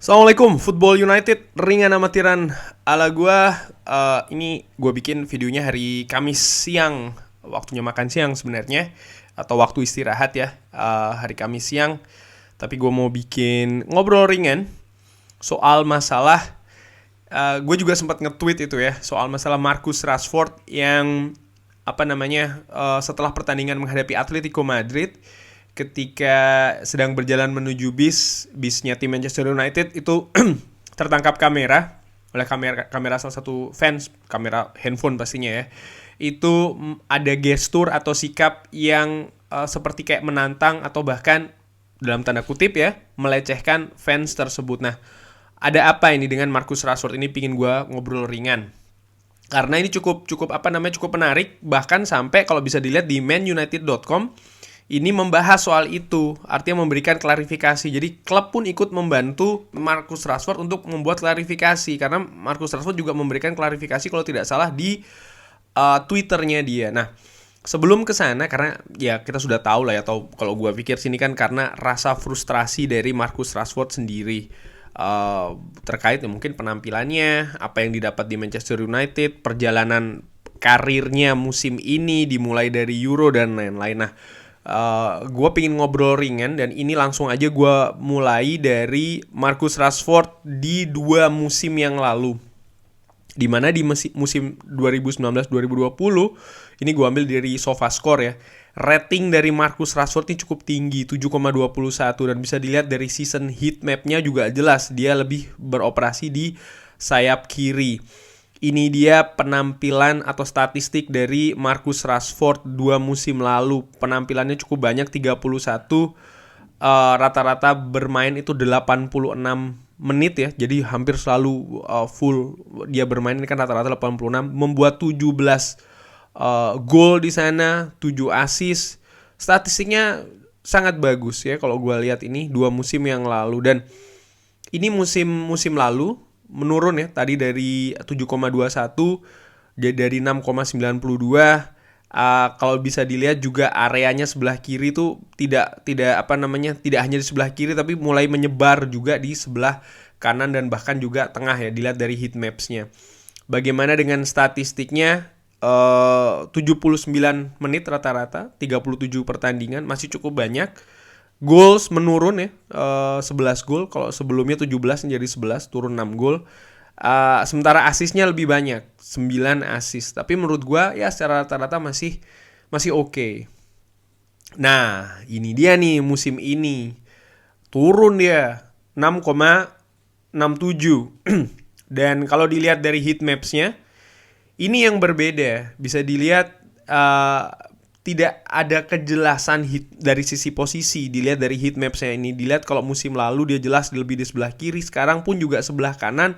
Assalamualaikum, Football United, ringan amatiran ala gua. Ini gue bikin videonya hari Kamis siang, waktunya makan siang sebenarnya, atau waktu istirahat ya, hari Kamis siang. Tapi gue mau bikin ngobrol ringan soal masalah, gue juga sempat nge-tweet itu ya, soal masalah Marcus Rashford yang setelah pertandingan menghadapi Atletico Madrid, ketika sedang berjalan menuju bisnya tim Manchester United itu tertangkap kamera oleh kamera salah satu fans, kamera handphone pastinya ya. Itu ada gestur atau sikap yang seperti kayak menantang atau bahkan dalam tanda kutip ya melecehkan fans tersebut. Nah, ada apa ini dengan Marcus Rashford ini? Pingin gue ngobrol ringan karena ini cukup menarik, bahkan sampai kalau bisa dilihat di manunited.com ini membahas soal itu, artinya memberikan klarifikasi. Jadi klub pun ikut membantu Marcus Rashford untuk membuat klarifikasi, karena Marcus Rashford juga memberikan klarifikasi kalau tidak salah di Twitternya dia. Nah, sebelum ke sana, karena ya kita sudah tahu lah ya, atau kalau gue pikir sini kan karena rasa frustrasi dari Marcus Rashford sendiri terkait mungkin penampilannya, apa yang didapat di Manchester United, perjalanan karirnya musim ini dimulai dari Euro dan lain-lain. Nah, gue pengen ngobrol ringan dan ini langsung aja gue mulai dari Marcus Rashford di 2 musim yang lalu, dimana di musim 2019-2020 ini gue ambil dari SofaScore ya. Rating dari Marcus Rashford ini cukup tinggi, 7,21, dan bisa dilihat dari season heatmapnya juga jelas dia lebih beroperasi di sayap kiri. Ini dia penampilan atau statistik dari Marcus Rashford 2 musim lalu. Penampilannya cukup banyak, 31. Rata-rata bermain itu 86 menit ya. Jadi hampir selalu full dia bermain, ini kan rata-rata 86. Membuat 17 gol di sana, 7 assist. Statistiknya sangat bagus ya kalau gue lihat ini 2 musim yang lalu. Dan ini musim lalu menurun ya, tadi dari 7,21 jadi dari 6,92. Kalau bisa dilihat juga areanya sebelah kiri itu tidak hanya di sebelah kiri, tapi mulai menyebar juga di sebelah kanan dan bahkan juga tengah ya, dilihat dari heat maps-nya. Bagaimana dengan statistiknya? 79 menit rata-rata, 37 pertandingan, masih cukup banyak. Goals menurun ya, 11 gol. Kalau sebelumnya 17 menjadi 11, turun 6 gol. Sementara asisnya lebih banyak, 9 asis. Tapi menurut gue ya secara rata-rata masih oke. Nah, ini dia nih musim ini. Turun dia 6,67. Dan kalau dilihat dari heat maps-nya, ini yang berbeda. Bisa dilihat tidak ada kejelasan dari sisi posisi. Dilihat dari heat maps-nya ini, dilihat kalau musim lalu dia jelas lebih di sebelah kiri, sekarang pun juga sebelah kanan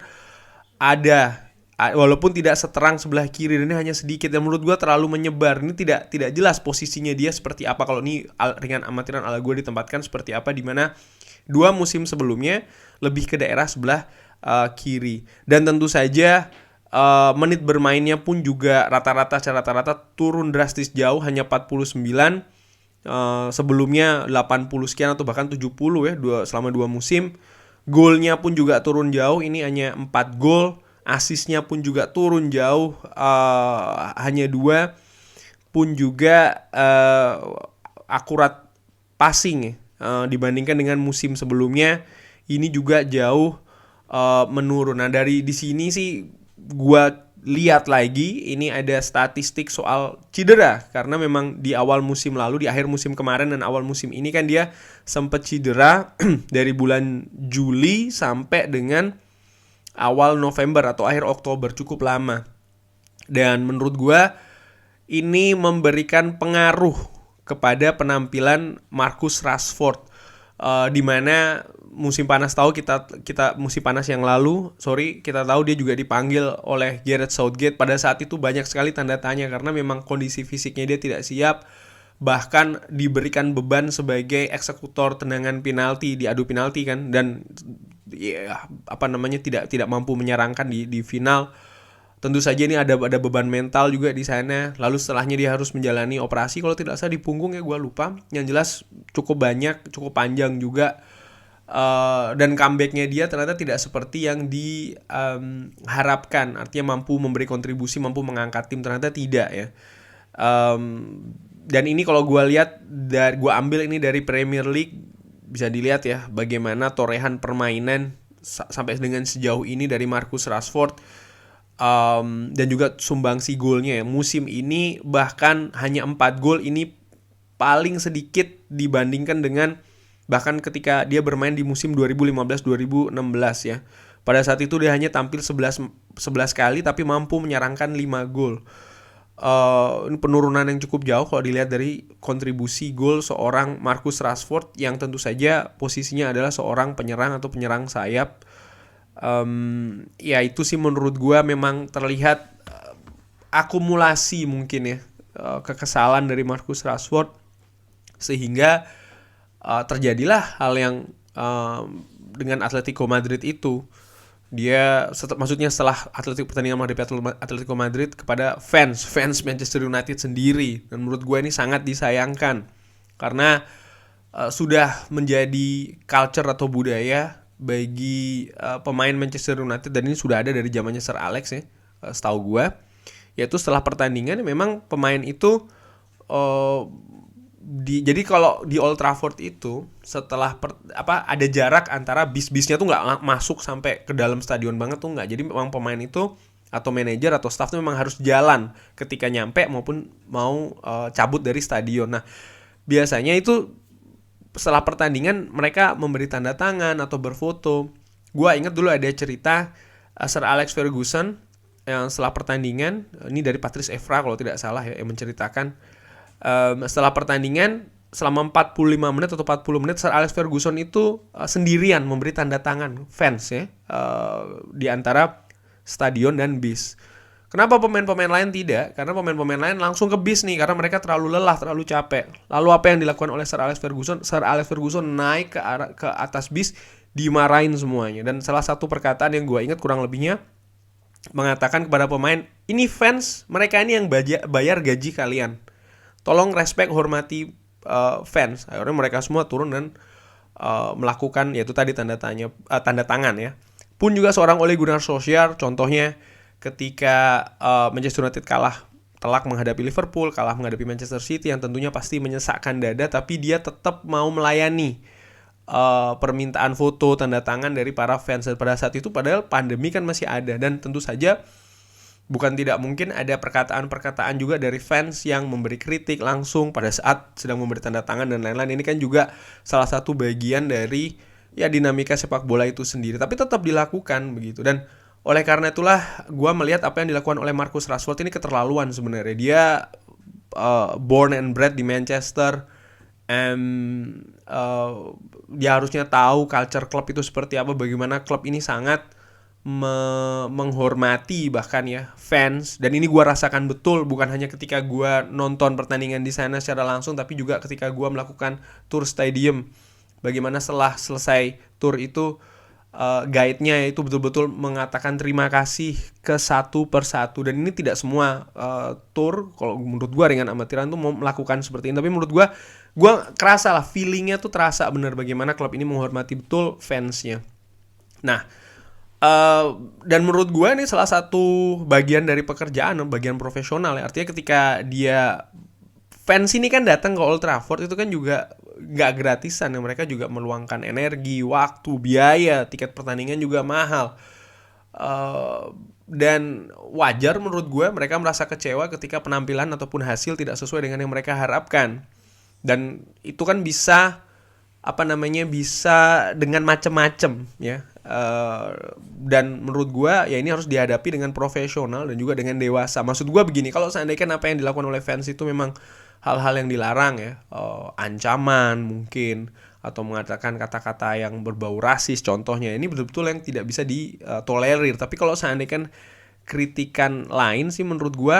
ada, walaupun tidak seterang sebelah kiri, dan ini hanya sedikit. Dan menurut gue terlalu menyebar. Ini tidak jelas posisinya dia seperti apa. Kalau ini ringan amatiran ala gue ditempatkan seperti apa, dimana 2 musim sebelumnya lebih ke daerah sebelah kiri. Dan tentu saja menit bermainnya pun juga rata-rata turun drastis jauh, hanya 49. Sebelumnya 80 sekian atau bahkan 70 ya, selama 2 musim. Golnya pun juga turun jauh, ini hanya 4 gol. Asisnya pun juga turun jauh, hanya 2. Pun juga akurat passing ya, dibandingkan dengan musim sebelumnya ini juga jauh menurun. Nah, dari di sini sih gua lihat lagi ini ada statistik soal cedera, karena memang di awal musim lalu, di akhir musim kemarin dan awal musim ini kan dia sempat cedera dari bulan Juli sampai dengan awal November atau akhir Oktober, cukup lama. Dan menurut gua ini memberikan pengaruh kepada penampilan Marcus Rashford, di mana musim panas musim panas yang lalu, kita tahu dia juga dipanggil oleh Gareth Southgate. Pada saat itu banyak sekali tanda tanya karena memang kondisi fisiknya dia tidak siap, bahkan diberikan beban sebagai eksekutor tendangan penalti di adu penalti kan, dan ya tidak mampu menyerangkan di final. Tentu saja ini ada beban mental juga di sana. Lalu setelahnya dia harus menjalani operasi kalau tidak salah di punggung ya, gue lupa. Yang jelas cukup banyak, cukup panjang juga Dan comebacknya dia ternyata tidak seperti yang diharapkan. Artinya mampu memberi kontribusi, mampu mengangkat tim, ternyata tidak ya. Dan ini kalau gue lihat, gue ambil ini dari Premier League, bisa dilihat ya bagaimana torehan permainan sampai dengan sejauh ini dari Marcus Rashford, dan juga sumbangsi golnya ya. Musim ini bahkan hanya 4 gol, ini paling sedikit dibandingkan dengan bahkan ketika dia bermain di musim 2015-2016 ya. Pada saat itu dia hanya tampil 11 kali tapi mampu menyerangkan 5 gol. Ini penurunan yang cukup jauh kalau dilihat dari kontribusi gol seorang Marcus Rashford yang tentu saja posisinya adalah seorang penyerang atau penyerang sayap. Ya itu sih menurut gue memang terlihat akumulasi mungkin ya, kekesalan dari Marcus Rashford sehingga terjadilah hal yang dengan Atletico Madrid itu. Dia maksudnya setelah pertandingan menghadapi Atletico Madrid kepada fans Manchester United sendiri, dan menurut gue ini sangat disayangkan karena sudah menjadi culture atau budaya bagi pemain Manchester United, dan ini sudah ada dari zamannya Sir Alex ya, setahu gue, yaitu setelah pertandingan memang pemain itu jadi kalau di Old Trafford itu setelah ada jarak antara bis-bisnya tuh nggak masuk sampai ke dalam stadion banget tuh nggak. Jadi memang pemain itu atau manajer atau staff tuh memang harus jalan ketika nyampe maupun mau cabut dari stadion. Nah biasanya itu setelah pertandingan mereka memberi tanda tangan atau berfoto. Gua ingat dulu ada cerita Sir Alex Ferguson yang setelah pertandingan, ini dari Patrice Evra kalau tidak salah ya, yang menceritakan setelah pertandingan selama 45 menit atau 40 menit Sir Alex Ferguson itu sendirian memberi tanda tangan fans ya, di antara stadion dan bis. Kenapa pemain-pemain lain tidak? Karena pemain-pemain lain langsung ke bis nih karena mereka terlalu lelah, terlalu capek. Lalu apa yang dilakukan oleh Sir Alex Ferguson? Sir Alex Ferguson naik ke atas bis, dimarahin semuanya. Dan salah satu perkataan yang gue ingat kurang lebihnya mengatakan kepada pemain, ini fans, mereka ini yang bayar gaji kalian. Tolong respect, hormati fans. Akhirnya mereka semua turun dan melakukan yaitu tadi tanda tangan ya. Pun juga seorang Ole Gunnar Solskjaer contohnya ketika Manchester United kalah telak menghadapi Liverpool, kalah menghadapi Manchester City yang tentunya pasti menyesakkan dada, tapi dia tetap mau melayani permintaan foto, tanda tangan dari para fans. Dan pada saat itu padahal pandemi kan masih ada, dan tentu saja bukan tidak mungkin ada perkataan-perkataan juga dari fans yang memberi kritik langsung pada saat sedang memberi tanda tangan dan lain-lain. Ini kan juga salah satu bagian dari ya dinamika sepak bola itu sendiri, tapi tetap dilakukan begitu. Dan oleh karena itulah gue melihat apa yang dilakukan oleh Marcus Rashford ini keterlaluan sebenarnya. Dia born and bred di Manchester, dia harusnya tahu culture klub itu seperti apa, bagaimana klub ini sangat menghormati bahkan ya fans. Dan ini gue rasakan betul bukan hanya ketika gue nonton pertandingan di sana secara langsung, tapi juga ketika gue melakukan tour stadium. Bagaimana setelah selesai tour itu guide-nya itu betul-betul mengatakan terima kasih ke satu persatu. Dan ini tidak semua tour kalau menurut gue ringan amatiran tuh mau melakukan seperti ini, tapi menurut gue kerasa lah, feelingnya tuh terasa benar bagaimana klub ini menghormati betul fansnya. Nah dan menurut gue ini salah satu bagian dari pekerjaan, bagian profesional ya. Artinya ketika dia fans ini kan datang ke Old Trafford itu kan juga gak gratisan ya. Mereka juga meluangkan energi, waktu, biaya, tiket pertandingan juga mahal. Dan wajar menurut gue mereka merasa kecewa ketika penampilan ataupun hasil tidak sesuai dengan yang mereka harapkan. Dan itu kan bisa bisa dengan macam-macam ya. Dan menurut gue ya ini harus dihadapi dengan profesional dan juga dengan dewasa. Maksud gue begini, kalau seandainya apa yang dilakukan oleh fans itu memang hal-hal yang dilarang ya, ancaman mungkin, atau mengatakan kata-kata yang berbau rasis contohnya, ini betul-betul yang tidak bisa ditolerir. Tapi kalau seandainya kritikan lain sih menurut gue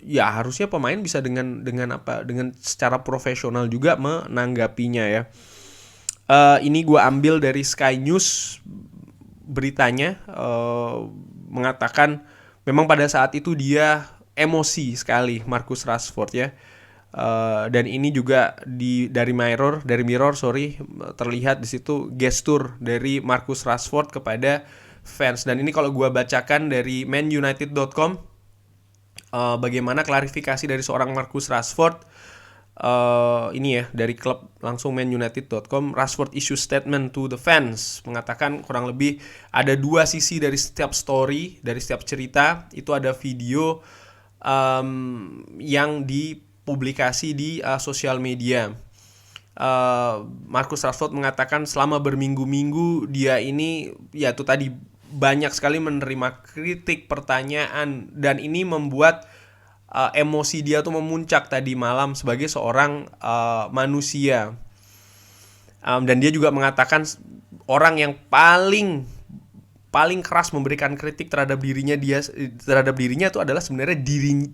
ya harusnya pemain bisa dengan secara profesional juga menanggapinya ya. Ini gue ambil dari Sky News beritanya, mengatakan memang pada saat itu dia emosi sekali Marcus Rashford ya. Dan ini juga dari Mirror terlihat di situ gestur dari Marcus Rashford kepada fans. Dan ini kalau gue bacakan dari manunited.com, bagaimana klarifikasi dari seorang Marcus Rashford. Ini ya dari klub langsung manunited.com. Rashford issue statement to the fans, mengatakan kurang lebih ada dua sisi dari setiap story, dari setiap cerita. Itu ada video yang dipublikasi di sosial media. Marcus Rashford mengatakan selama berminggu-minggu dia ini ya itu tadi banyak sekali menerima kritik, pertanyaan, dan ini membuat emosi dia tuh memuncak tadi malam sebagai seorang manusia. Dan dia juga mengatakan orang yang paling keras memberikan kritik terhadap dirinya itu adalah sebenarnya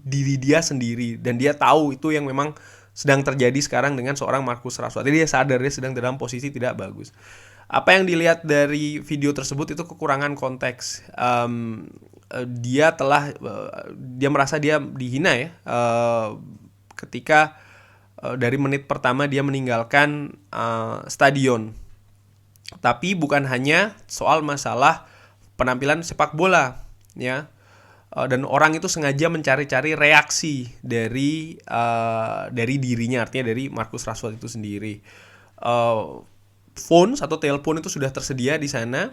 diri dia sendiri, dan dia tahu itu yang memang sedang terjadi sekarang dengan seorang Marcus Rashford. Jadi dia sadar dia sedang dalam posisi tidak bagus. Apa yang dilihat dari video tersebut itu kekurangan konteks. Dia merasa dia dihina ya, ketika dari menit pertama dia meninggalkan stadion. Tapi bukan hanya soal masalah penampilan sepak bola ya, dan orang itu sengaja mencari-cari reaksi dari dirinya, artinya dari Marcus Rashford itu sendiri. Phone atau telepon itu sudah tersedia di sana,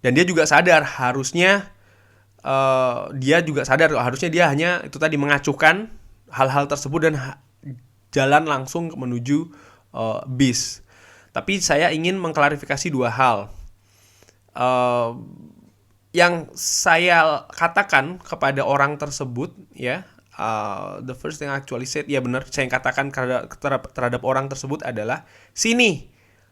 dan dia juga sadar harusnya dia hanya itu tadi mengacuhkan hal-hal tersebut dan jalan langsung menuju bis. Tapi saya ingin mengklarifikasi dua hal. Yang saya katakan kepada orang tersebut ya, the first thing I actually said, ya benar, saya yang katakan terhadap orang tersebut adalah, sini,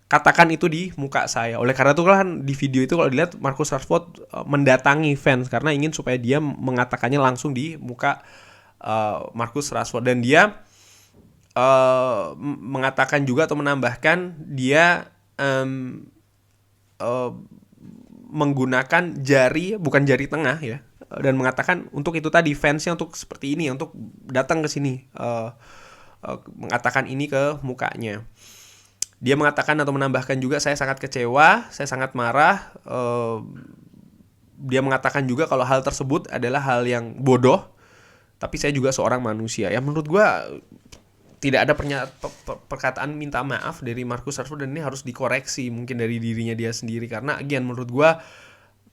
katakan itu di muka saya. Oleh karena itu kan di video itu kalau dilihat Marcus Rashford mendatangi fans karena ingin supaya dia mengatakannya langsung di muka Marcus Rashford, dan dia mengatakan juga atau menambahkan dia menggunakan bukan jari tengah ya, dan mengatakan untuk itu tadi fansnya untuk seperti ini, untuk datang ke sini, mengatakan ini ke mukanya. Dia mengatakan atau menambahkan juga, saya sangat kecewa, saya sangat marah. Dia mengatakan juga kalau hal tersebut adalah hal yang bodoh, tapi saya juga seorang manusia. Ya menurut gue tidak ada perkataan minta maaf dari Marcus Rashford, dan ini harus dikoreksi mungkin dari dirinya dia sendiri. Karena again menurut gue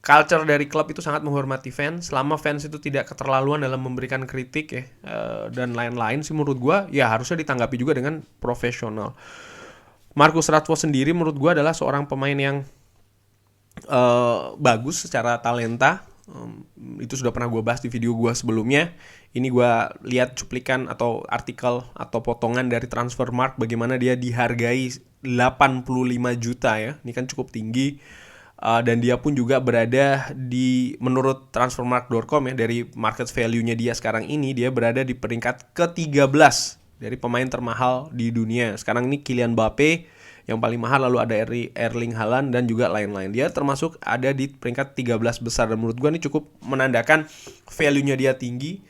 culture dari klub itu sangat menghormati fans. Selama fans itu tidak keterlaluan dalam memberikan kritik ya, dan lain-lain sih, menurut gue ya harusnya ditanggapi juga dengan profesional. Marcus Rashford sendiri menurut gue adalah seorang pemain yang bagus secara talenta. Itu sudah pernah gue bahas di video gue sebelumnya. Ini gue lihat cuplikan atau artikel atau potongan dari Transfermarkt bagaimana dia dihargai 85 juta ya. Ini kan cukup tinggi. Dan dia pun juga berada di, menurut Transfermarkt.com ya, dari market value-nya dia sekarang ini, dia berada di peringkat ke-13 dari pemain termahal di dunia. Sekarang ini Kylian Mbappe yang paling mahal, lalu ada Erling Haaland dan juga lain-lain. Dia termasuk ada di peringkat 13 besar, dan menurut gue ini cukup menandakan value-nya dia tinggi,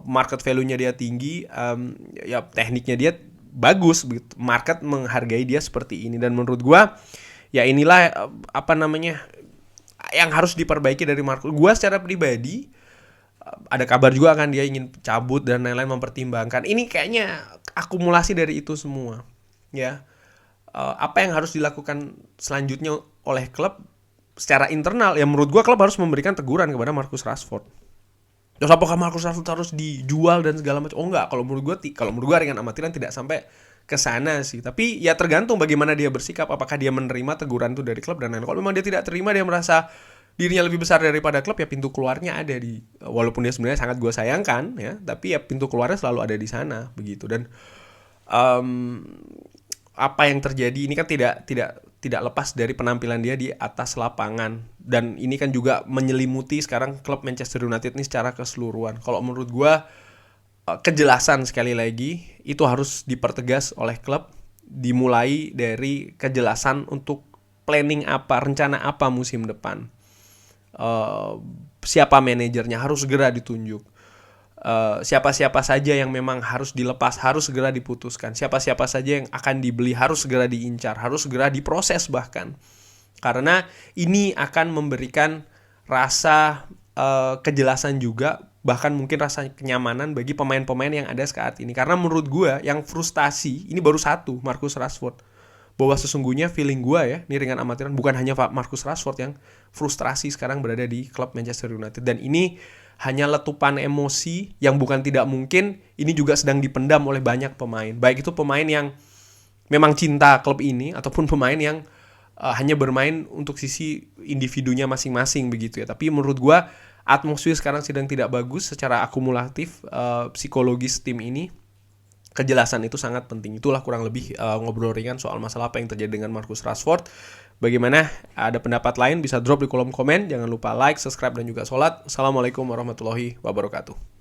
market value-nya dia tinggi, ya tekniknya dia bagus begitu. Market menghargai dia seperti ini, dan menurut gue ya inilah yang harus diperbaiki dari Marcus. Gue secara pribadi ada kabar juga kan dia ingin cabut dan lain-lain, mempertimbangkan. Ini kayaknya akumulasi dari itu semua ya. Apa yang harus dilakukan selanjutnya oleh klub secara internal, ya menurut gue klub harus memberikan teguran kepada Marcus Rashford. Terus apakah Marcus Rashford harus dijual dan segala macam? Oh enggak, kalau menurut gue ringan amatiran tidak sampai ke sana sih. Tapi ya tergantung bagaimana dia bersikap, apakah dia menerima teguran itu dari klub dan lain-lain. Kalau memang dia tidak terima, dia merasa dirinya lebih besar daripada klub, ya pintu keluarnya ada di, walaupun dia sebenarnya sangat gue sayangkan ya, tapi ya pintu keluarnya selalu ada di sana begitu. Dan apa yang terjadi ini kan tidak lepas dari penampilan dia di atas lapangan, dan ini kan juga menyelimuti sekarang klub Manchester United ini secara keseluruhan. Kalau menurut gue kejelasan sekali lagi itu harus dipertegas oleh klub, dimulai dari kejelasan untuk planning apa, rencana apa musim depan. Siapa manajernya harus segera ditunjuk. siapa-siapa saja yang memang harus dilepas, harus segera diputuskan. Siapa-siapa saja yang akan dibeli harus segera diincar, harus segera diproses bahkan. Karena ini akan memberikan rasa kejelasan juga, bahkan mungkin rasa kenyamanan bagi pemain-pemain yang ada saat ini. Karena menurut gue yang frustasi, ini baru satu, Marcus Rashford. Bahwa sesungguhnya feeling gue ya, ini ringan amatiran, bukan hanya Marcus Rashford yang frustrasi sekarang berada di klub Manchester United. Dan ini hanya letupan emosi yang bukan tidak mungkin, ini juga sedang dipendam oleh banyak pemain. Baik itu pemain yang memang cinta klub ini, ataupun pemain yang hanya bermain untuk sisi individunya masing-masing begitu ya. Tapi menurut gue atmosfer sekarang sedang tidak bagus secara akumulatif psikologis tim ini. Kejelasan itu sangat penting. Itulah kurang lebih ngobrol ringan soal masalah apa yang terjadi dengan Marcus Rashford. Bagaimana? Ada pendapat lain bisa drop di kolom komen. Jangan lupa like, subscribe, dan juga sholat. Assalamualaikum warahmatullahi wabarakatuh.